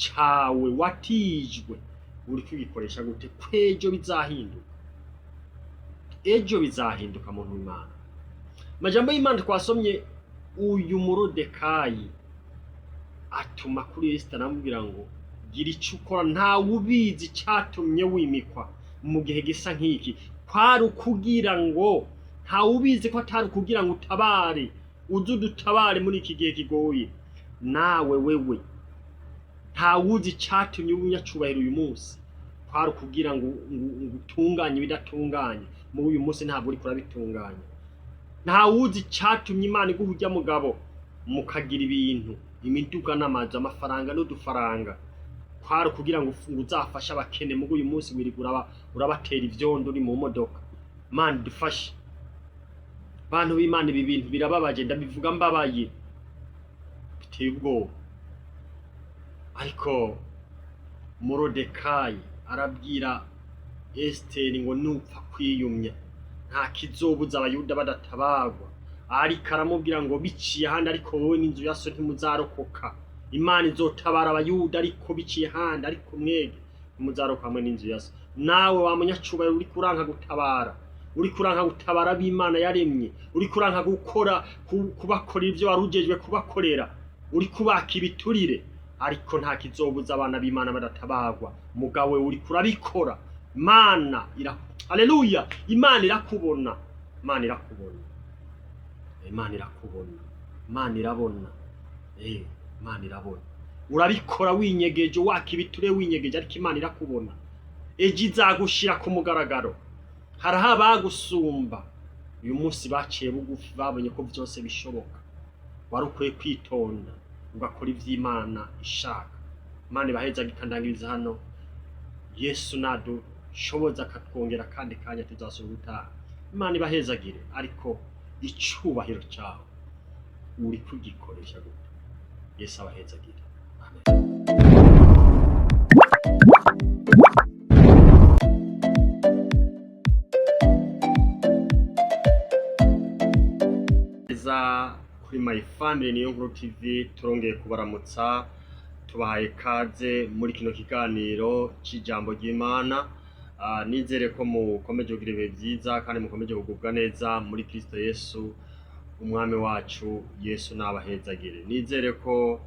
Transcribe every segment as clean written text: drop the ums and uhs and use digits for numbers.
cawe watijwe uriko ugikoresha gute kwejo bizahinduka. Ejo bizahinduka muntu w'Imana. Majambo y'Imana twasomye, uyu Moridekayi atuma kuri Esita aramubwira ngo gira ico ukora, ntawubizi icatumye wimikwa mu gihe gisa nk'iki. Kwari ukugira ngo ntawubizi ko atari ukugira ngo utabare, uze udutabare muri iki gihe kigoye. Nawe wewe ntawuzi icatumye ubunyacubahiro uyu munsi. Kwari ukugira ngo utunganye ibidatunganye. Muri uyu munsi ntabwo uriko urabitunganya. Ntawuzi icatumye Imana iguha urya mugabo mukagira ibintu, imiduga n'amazu, amafaranga n'udufaranga. Kwari ukugira ngo uzafashe abakene. Muri uyu munsi wirigura urabatera ivyondo uri mu modoka. Imana dufashe bantu b'Imana. Ibi bintu birababaje, ndabivuga mbabaye, biteye ubwoba. Ariko Moridekayi arabwira Esiteri ngo nupfa kwiyumya nta kizobuza abayuda badatabagwa. Ariko aramubwira ngo biciye handi, ariko wowe n'inzu ya so ntimuzarokoka. Imana izotabara abayuda ariko biciye handi, ariko mwege ntimuzarokoka hamwe n'inzu ya so. Nawe wa munyacubahiro uriko uranka gutabara, uriko uranka gutabara b'Imana yaremye, uriko uranka gukora kubakorera ivyo warujejwe kubakorera, uriko ubaka ibiturire, ariko nta kizobuza abana b'Imana badatabagwa. Mugawe uriko urabikora. Imana haleluya, Imana irakubona, Imana irakubona, Imana irakubona, Imana irabona, Imana irabona. Urabikora winyegeje, waka ibiture winyegeje, ariko Imana irakubona. Ejo izagushira ku mugaragaro. Hariho abagusumba uyu munsi baciye bugufi, babonye ko byose bishoboka. Wari ukwiye kwitonda ugakora ivy'Imana ishaka. Imana ibaheza gikandangiriza hano. Yesu nadushoboza akatwongera kandi kanya tuzasubira utaha. Imana ibahezagire, ariko icubahiro cyawe uriko ugikoresha gute. Yesu abahezagire. Amen. Kuri My Family niyo nkuru TV turongeye kubaramutsa, tubahaye kaze muri kino kiganiro cy'ijambo ry'Imana. Nizere ko mukomeje kugira ibihe byiza kandi mukomeje kugubwa neza muri Kristo Yesu umwami wacu. Yesu nabahezagire. Nizere ko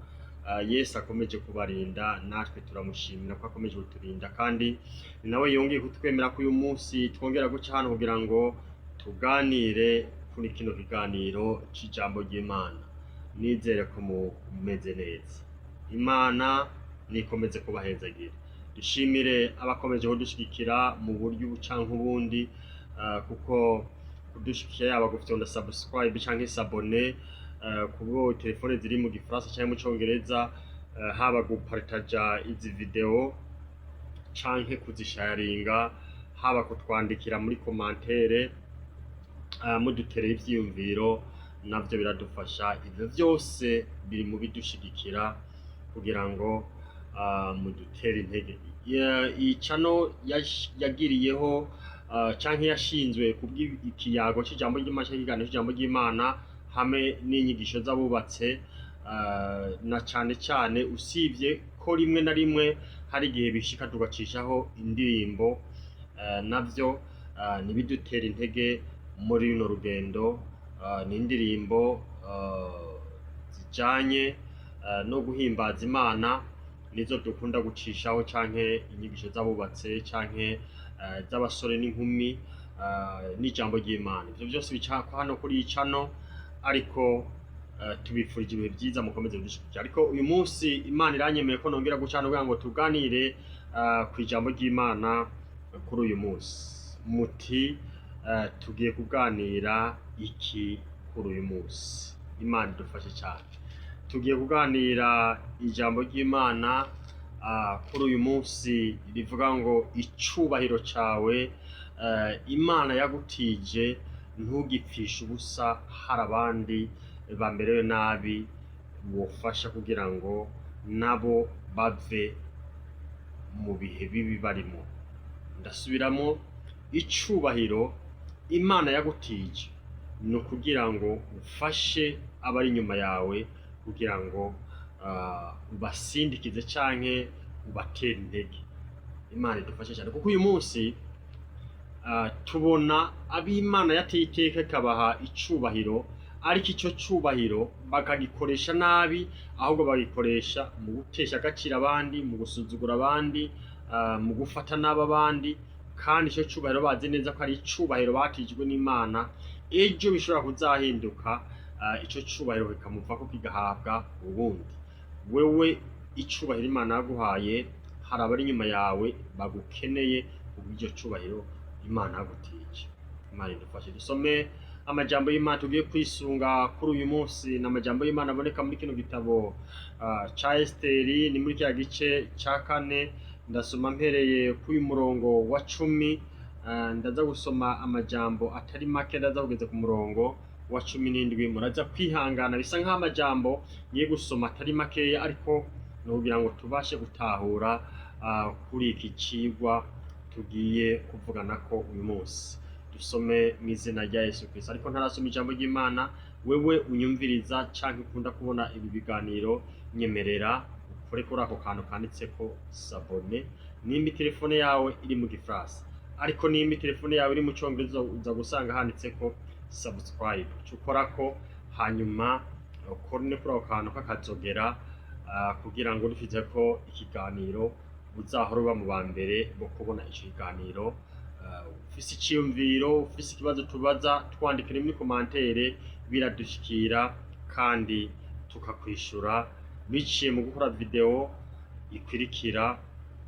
Yesu akomeje kubarinda, natwe turamushimira ko akomeje kuturinda, kandi ni nawe yongeye kutwemera ko uyu munsi twongera guca hano kugira ngo tuganire kuri kino kiganiro cy'ijambo ry'Imana. Nizere ko mumeze neza. Imana nikomeze kubahezagira. Dushimire abakomeje kudushigikira mu buryo bucanke ubundi, kuko kudushigikira yaba gufyonda subscribe canke s'abonner, kubo telefone ziri mu gifaransa canke mu congereza, haba gupartager izi video canke kuzisharinga, haba kutwandikira muri commentaire, muduterera ivyiyumviro, navyo biradufasha. Ivyo byose biri mu bidushigikira kugira ngo mudutere intege. Iyi channel yagiriyeho canke yashinzwe kubw'ikiyago cy'ijambo ry'Imana, cy'ikiganiro cy'ijambo ry'Imana hamwe n'inyigisho z'abubatse, na cane cyane usivye ko rimwe na rimwe hari igihe bishika tugacishaho indirimbo, navyo nibidutera intege muri runo rugendo. N'indirimbo zijanye no guhimbaza Imana nizo dukunda gucishaho, canke inyigisho z'abubatse canke z'abasore n'inkumi, n'ijambo ry'Imana. Ivyo byose bica hano kuri iyi channel, ariko tubifurije ibihe byiza, mukomeze kudushigikira. Ariko uyu munsi Imana iranyemeye ko nongera guca hano kugira ngo tuganire ku ijambo ry'Imana kuri uyu munsi. Muti tugiye kuganira iki kuri uyu munsi? Imana idufashe cyane. Tugiye kuganira ijambo ry'Imana kuri uyu munsi rivuga ngo icubahiro cawe. Imana yagutije ntugipfishe ubusa, hari abandi bamerewe nabi, wofasha kugira ngo nabo bave mu bihe bibi barimo. Ndasubiramo, icubahiro Imana yagutije ni ukugira ngo ufashe abari inyuma yawe kugira ngo ubasindikize canke ubatera intege. Imana idufashe cyane kuko uyu munsi tubona ab'Imana yateye iteka ikabaha icubahiro, ariko ico cubahiro bakagikoresha nabi, ahubwo bagikoresha mu gutesha agaciro abandi, mu gusuzugura abandi, mu gufata nabi abandi, kandi ico cubahiro bazi neza ko ari icubahiro batijwe n'Imana, ejo bishobora kuzahinduka ico cubahiro kikamuvako kigahabwa ubundi. Wewe icubahiro Imana yaguhaye, hari abari inyuma yawe bagukeneye kubw'iryo cubahiro Imana yagutije. Imana idufashe. Dusome amajambo y'Imana tugiye kwisunga kuri uyu munsi, n'amajambo y'Imana aboneka muri kino gitabo ca Esiteri, ni muri kya gice ca 4. Ndasoma mpereye kuri murongo wa 10, ndaza gusoma amajambo atari make, ndaza kugeza ku murongo wa 17. Muraza kwihangana, bisa nk'aho amajambo ngiye gusoma atari makeya, ariko nugira ngo tubashe gutahura kuri iki cigwa tugiye kuvugana ko uyu munsi. Dusome mu izina rya Yesu Kristo. Ariko ntarasoma ijambo ry'Imana, wewe unyumviriza canke ukunda kubona ibi biganiro, nyemerera ukore kuri ako kantu kanditseko sabone. Nimba telefone yawe iri mu Gifaransa, ariko nimba telefone yawe iri mu Congereza, uza gusanga handitseko subscribe. Cukorako hanyuma ukore kuri ako kantu kakazogera, kugira ngo dufite ko ikiganiro uzahora uba mu bambere bo kubona ico kiganiro. Ufise iciyumviro, ufise ikibazo tubaza, twandikire muri commentaire, biradushikira kandi tukakwishura biciye mu gukora video ikwirikira.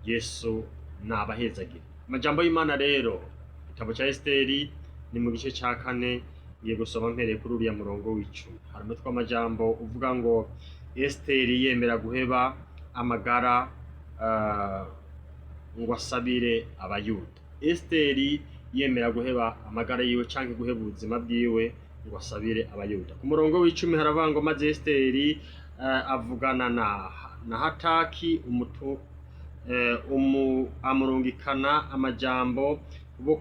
Yesu nabahezagire. Amajambo y'Imana rero, igitabo ca Esiteri ni mu gice ca 4, ngiye gusoma mpereye kuri uriya murongo w'10. Harimo tw'amajambo uvuga ngo Esiteri yemera guheba amagara ngo asabire abayuda. Esiteri yemera guheba amagara yiwe canke guheba ubuzima bwiwe ngo asabire abayuda. Ku murongo w'10 haravuga ngo maze Esiteri avugana na Hataki amurungikana amajambo bo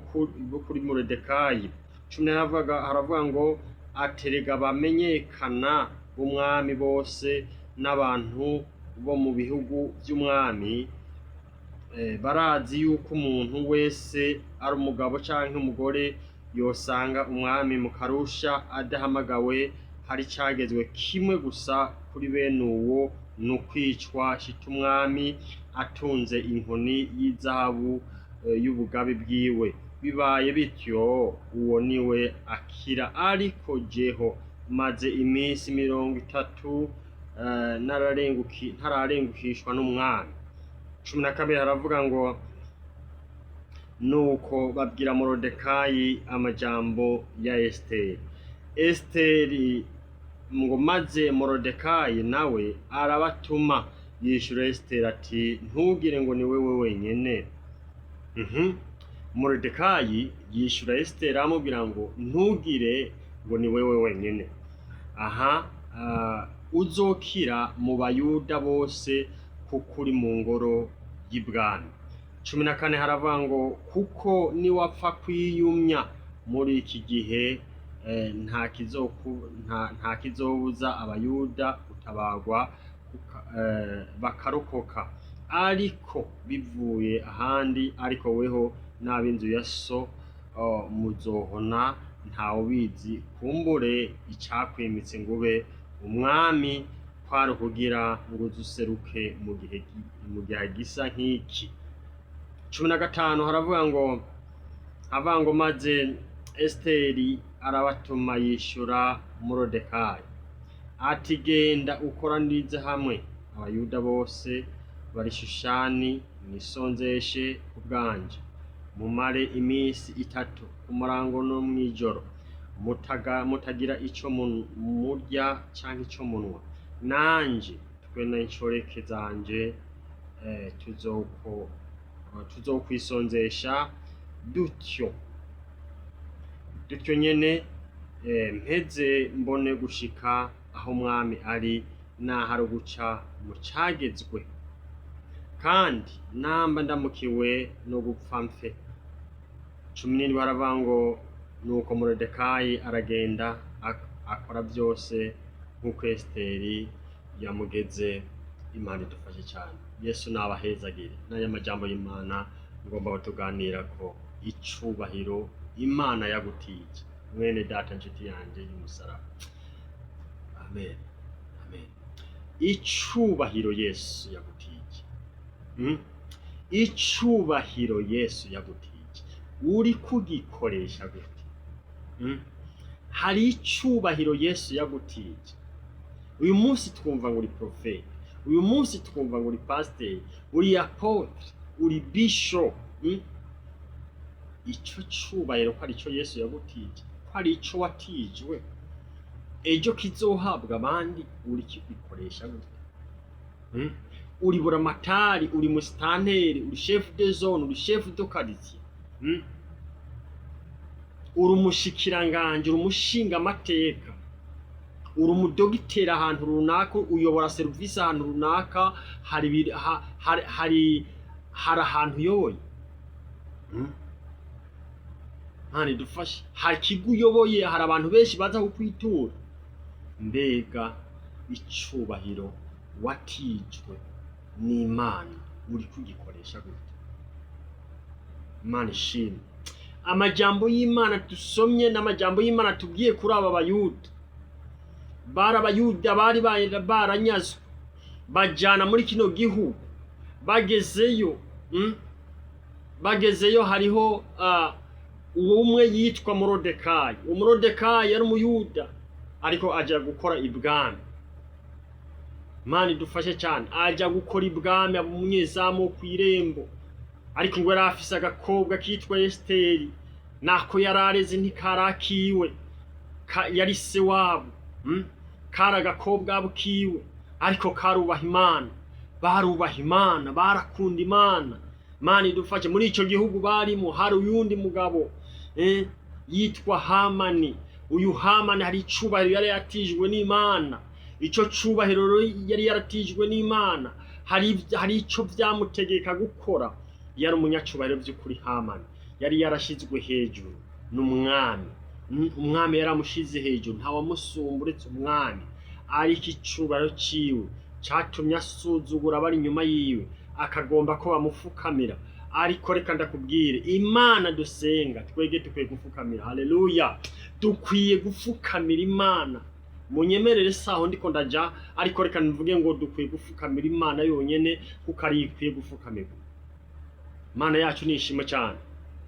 kuri Moridekayi. 10 haravuga ngo aterega bamenyekana umwami bose n'abantu bo mu bihugu by'umwami, barazi yuko umuntu wese ari umugabo canke umugore yosanga umwami mu karusha adahamagawe, hari cagezwe kimwe gusa kuri bene uwo, n'ukwicwa shita umwami atunze inkoni y'izahabu y'ubugabe bwiwe. Bibaye bityo uwo niwe akira, ariko jeho maze iminsi 30 ntararengukishwa n'umwami. 12 haravuga ngo nuko babwira Moridekayi amajambo ya Esiteri. Esiteri ngo maze Moridekayi nawe arabatuma yishura Esiteri ati ntugire ngo ni wewe wenyene. Moridekayi yishura Esiteri amubwira ngo ntugire ngo ni wewe wenyene. Uzokira mu bayuda bose kuko uri mu ngoro y'ibwami. 14 haravuga ngo kuko niwapfa kwiyumya muri iki gihe, nta kizobuza abayuda gutabagwa bakarokoka, ariko bivuye ahandi, ariko weho n'ab'inzu ya so muzohona ntawubizi. Kumbure icakwimitse ngube umwami kwari kugira ngo uzuseruke mu gihe gisa nk'iki. 15 haravuga ngo maze Esiteri arabatuma yishura Moridekayi ati genda ukoranirize hamwe abayuda bose bari Shushani, mwisonzeshe ubwanje, mumare iminsi 3 ku murango no mwijoro, mutagira ico murya canke ico munwa, nanje twe n'inshoreke zanje tuzokwisonzesha dutyo nyene, mpeze mbone gushika aho umwami ari, nahari guca mu cagezwe, kandi namba ndamukiwe no gupfa mfe. 17 haravuga ngo nuko Moridekayi aragenda akora byose nk'uko Esiteri yamugeze. Imana idufashe cyane. Yesu nabahezagire. N'aya majambo y'Imana ngomba kutuganira ko icubahiro Imana yagutije. Mwene data nshuti yanjye y'umusaraba. Amen. Amen. Icubahiro Yesu yagutije. Icubahiro Yesu yagutije. Uriko ugikoresha gute? Hari icubahiro Yesu yagutije. Uyu munsi twumva ngo uri profete, uyu munsi twumva ngo uri pasteur, uri apotre, uri bishop. Ico cubahiro ko ari cyo Yesu yagutije, ko ari cyo watijwe, ejo kizohabwa abandi. Uri kibikoresha gute? Uri buramatari, uri musitanteri, uri chef de zone, uri chef de quartier, uri umushikiranganje, uri umushinga amateka, uri umudogiteri ahantu runaka, uyobora serivisi ahantu runaka, hari ahantu uyoboye. Hani dufashe, hari ikigo uyoboye, hari abantu benshi baza kukwitura. Mbega icubahiro watijwe n'Imana, uri kugikoresha gute? Imana ishimwe. Amajambo y'Imana dusomye n'amajambo y'Imana tubwiye kuri aba bayuda. Abayuda bari baranyazwe, bajana muri kino gihugu. Bagezeyo hariho umwe yitwa Morodekayi. Morodekayi yari umuyuda ariko aja gukora ibwami. Imana idufashe cyane. Aja gukora ibwami, aba umunyezamu kw'irembo. Ariko ngo yari afise agakobwa kitwa Esiteri, nako yarareze ntikarakiwe, yari se wabo. Kari agakobwa kiwe, ariko karubaha Imana, barubaha Imana, barakunda Imana. Imana idufashe. Muri ico gihugu barimo hari uyundi mugabo yitwa Hamani. Uyu Hamani hari icubahiro yari yatijwe n'Imana. Ico cubahiro yari yaratijwe n'Imana, hari ico vyamutegeka gukora. Yari umunyacubahiro by'ukuri. Hamani yari yarashizwe hejuru n'umwami. Umwami yaramushize hejuru, nta wamusumba uretse umwami. Ariko icubahiro ciwe catumye asuzugura abari inyuma yiwe, akagomba ko bamufukamira. Ariko reka ndakubwire, Imana dusenga twege tukwiye gufukamira. Haleluya. Dukwiye gufukamira Imana. Munyemerere saho ndiko ndaja, ariko reka mvuge ngo dukwiye gufukamira Imana yonyene, kuko ari ikwiye gufukamirwa. Imana yacu nishima cyane.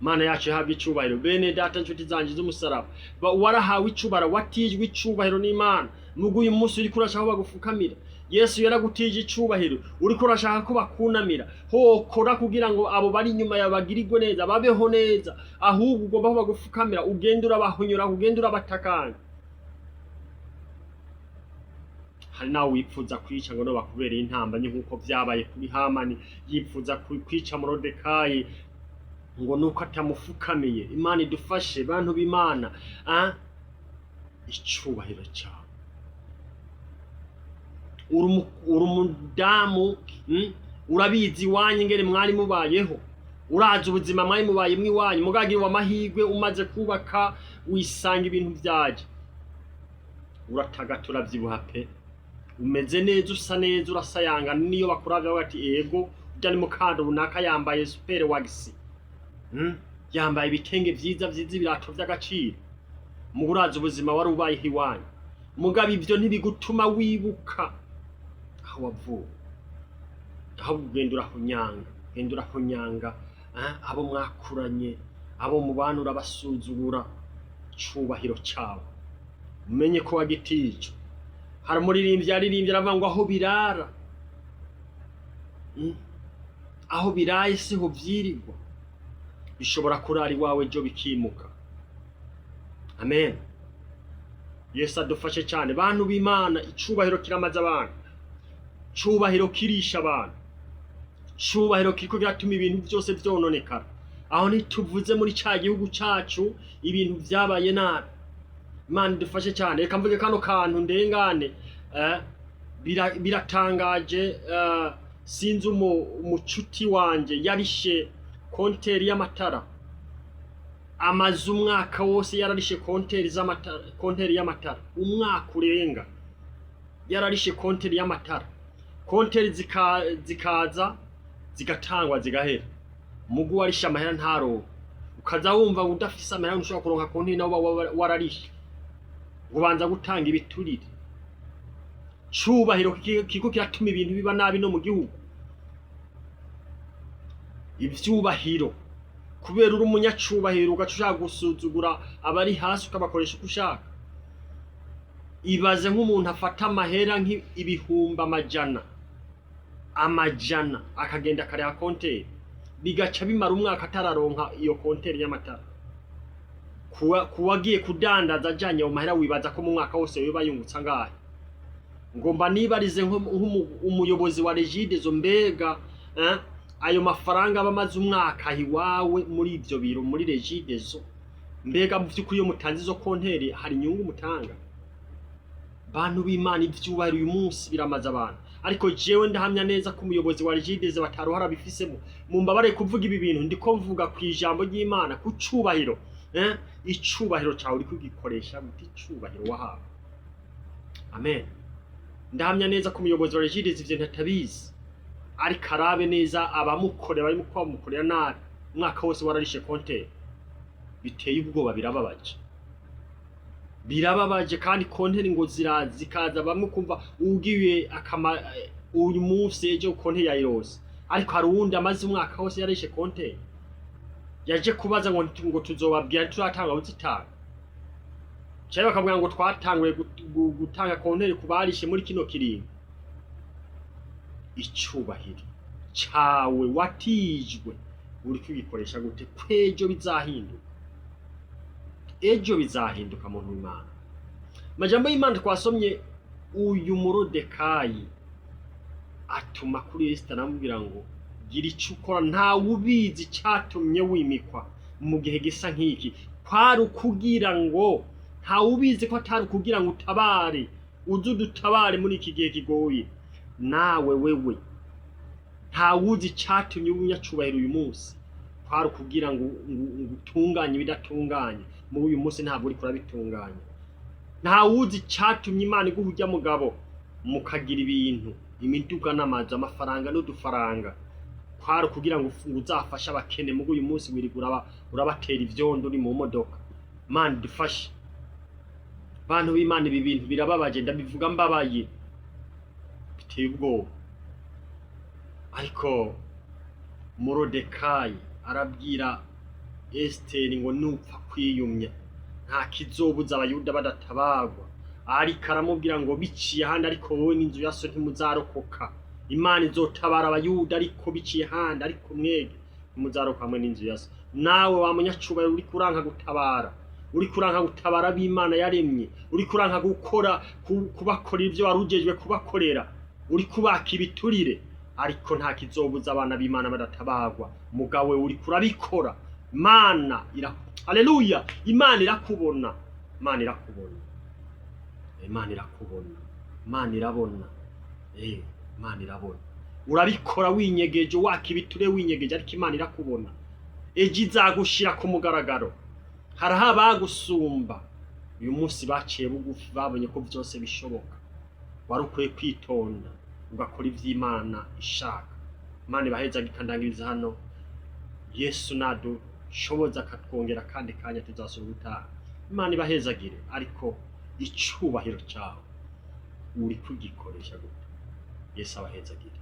Imana yacu ihabwa icubahiro. Bene data nshuti zanjye z'umusaraba, warahawe icubahiro, watijwe icubahiro n'Imana. Nubwo uyu munsi uri kurashaka bagufukamira, Yesu yaragutije icubahiro. Uri kurashaka ko bakunamira, hokora kugira ngo abo bari inyuma yawe bagirirwe neza, babeho neza. Ahubwo ugomba bagufukamira, ugenda urabahonyora, ugenda urabatakanya. Hari nawe wipfuza kwica ngo no bakubereye intambanyi nk'uko byabaye kuri Hamani. Yipfuza kwica Morodekayi ngo nuko atamufukamiye. Imana idufashe bantu b'Imana. Icubahiro cyawe. Uri umudamu, urabizi iwanyu ingene mwari mubayeho, urazi ubuzima mwari mubayemwo iwanyu. Mugagira amahirwe umaze kubaka, wisanga ibintu byaje, uratagata, uravyibuha pe, umeze neza, usa neza, urasayanga. Niyo bakuravye bati ego urya ni mukando runaka yambaye super wax, yambaye ibitenge vyiza ibirato vy'agaciro. Mugurazi ubuzima wari ubayeho iwanyu. Mugabo ivyo ntibigutuma wibuka aho wavuye, aho ugenda urahonyanga, abo mwakuranye, abo mubana urabasuzugura. Cubahiro cyawe umenye ko wagitije. Hari umuririmbyi yaririmbye aravuga ngo aho birara, aho biraye siho vyirirwa, bishobora kurara iwawe ejo bikimuka. Amen. Yesu adufashe cyane bantu b'Imana. Icubahiro kiramaze abantu, cubahiro kirisha abantu, cubahiro kiriko kiratuma ibintu byose vyononekara. Aho ntituvuze muri cya gihugu cyacu ibintu vyabaye nabi. Imana idufashe cyane. Reka mvuge kano kantu ndengane. Biratangaje. Sinzi umucuti wanje yarishe konteri y'amatara. Amaze umwaka wose yararishe konteri y'amatara, umwaka urenga. yararishe konteri y'amatara, konteri zikaza zigatangwa zigahera, mugu warishe amahera ntaro, ukaza wumva ngo udafise amahera ushobora kuronka konteri nawe wararishe, ubanza gutanga ibiturire. Cubahiro kiko kiratuma ibintu biba nabi no mu gihugu. Ivyubahiro kubera uri umunyacubahiro ugacushaka gusuzugura abari hasi ukabakoresha uko ushaka. Ibaze nk'umuntu afata amahera nk'ibihumbi amajana akagenda akareba konteri, bigaca bimara umwaka atararonka iyo konteri y'amatara. Kuwagiye kudandaza ajanye mu mahera wibaza ko mu mwaka wose yoba yungutsa ngahe. Ngomba nibarize umuyobozi wa Regidezo, mbega ayo mafaranga bamaze umwaka hiwawe muri ivyo biro muri Regidezo, mbega mu vy'ukuri iyo mutanze izo konteri hari inyungu mutanga? Bantu b'Imana, ivyubahiro uyu munsi biramaze abantu, ariko jewe ndahamya neza ko umuyobozi wa Regidezo bataruhara bifisemo. Mumbabare kuvuga ibi bintu ndiko mvuga kwijambo ry'Imana, ku cubahiro. Icubahiro cawe uriko ugikoresha gute? Icubahiro wahawe. Amen. Ndahamya neza ko umuyobozi wa Regidezo ivyo ntatabizi, ariko arabe neza abamukorera bari mukorera nabi, umwaka wose wararishe konteri. Biteye ubwoba, birababaje kandi konteri ngo zikaza bamwe kumva ugiye uyu munsi ejo konteri yayirose, ariko hari uwundi amaze umwaka wose yarishe konteri, yaje kubaza ngo tuzobabwira turatanga uzitanga. Cyane bakavuga ngo twatanguye gutanga konteri kubarishe muri kino kiringo. Icubahiro cawe watijwe uriko ugikoresha gute? Kwejo bizahinduka, ejo bizahinduka muntu w'Imana. Majambo y'Imana twasomye, uyu Morodekayi atuma kuri Esita aramubwira ngo gira ico ukora, ntawubizi icatumye wimikwa mu gihe gisa nk'iki. Kwari ukugira ngo ntawubizi ko atari ukugira ngo utabare, uze udutabare muri iki gihe kigoye. Nawe wewe ntawuzi icatumye umunyacubahiro uyu munsi, kwari ukugira ngo utunganye ibidatunganye. Muri uyu munsi ntabwo uriko urabitunganya. Ntawuzi icatumye Imana iguha urya mugabo mukagira ibintu, imiduga n'amazu, amafaranga n'udufaranga, kwari ukugira ngo uzafashe abakene. Muri uyu munsi wirigura urabatera ivyondo uri mu modoka. Mana dufashe bantu b'Imana, ibi bintu birababaje, ndabivuga mbabaye, biteye ubwoba. Ariko Morodekayi arabwira Esiteri ngo nupfa kwiyumya nta kizobuza abayuda badatabagwa. Ariko aramubwira ngo biciye handi, ariko wowe n'inzu ya so ntimuzarokoka. Imana izotabara abayuda ariko biciye handi, ariko mwege ntimuzarokoka hamwe n'inzu ya so. Nawe wa munyacubahiro uri kuranka gutabara, uri kuranka gutabara b'Imana yaremye, uri kuranka gukora kubakorera ivyo warujejwe kubakorera, uri kubaka ibiturire, ariko nta kizobuza abana b'Imana badatabagwa. Mugawe uri kurabikora. Mana haleluya, Imana irakubona, Imana irakubona, Imana irakubona, Imana irabona, Imana irabona. Urabikora winyegeje, waka ibiture winyegeje, ariko Imana irakubona. Ejo izagushira ku mugaragaro. Haraho abagusumba uyu munsi baciye bugufi, babonye ko byose bishoboka. Wari ukwiye kwitonda ugakora ivy'Imana ishaka. Imana ibaheza gikandangiriza hano. Yesu nadushoboza akatwongera kandi kanya tuzasubira utaha. Imana ibahezagire, ariko icubahiro cyawe uri kugikoresha gute? Yesu abahezagire.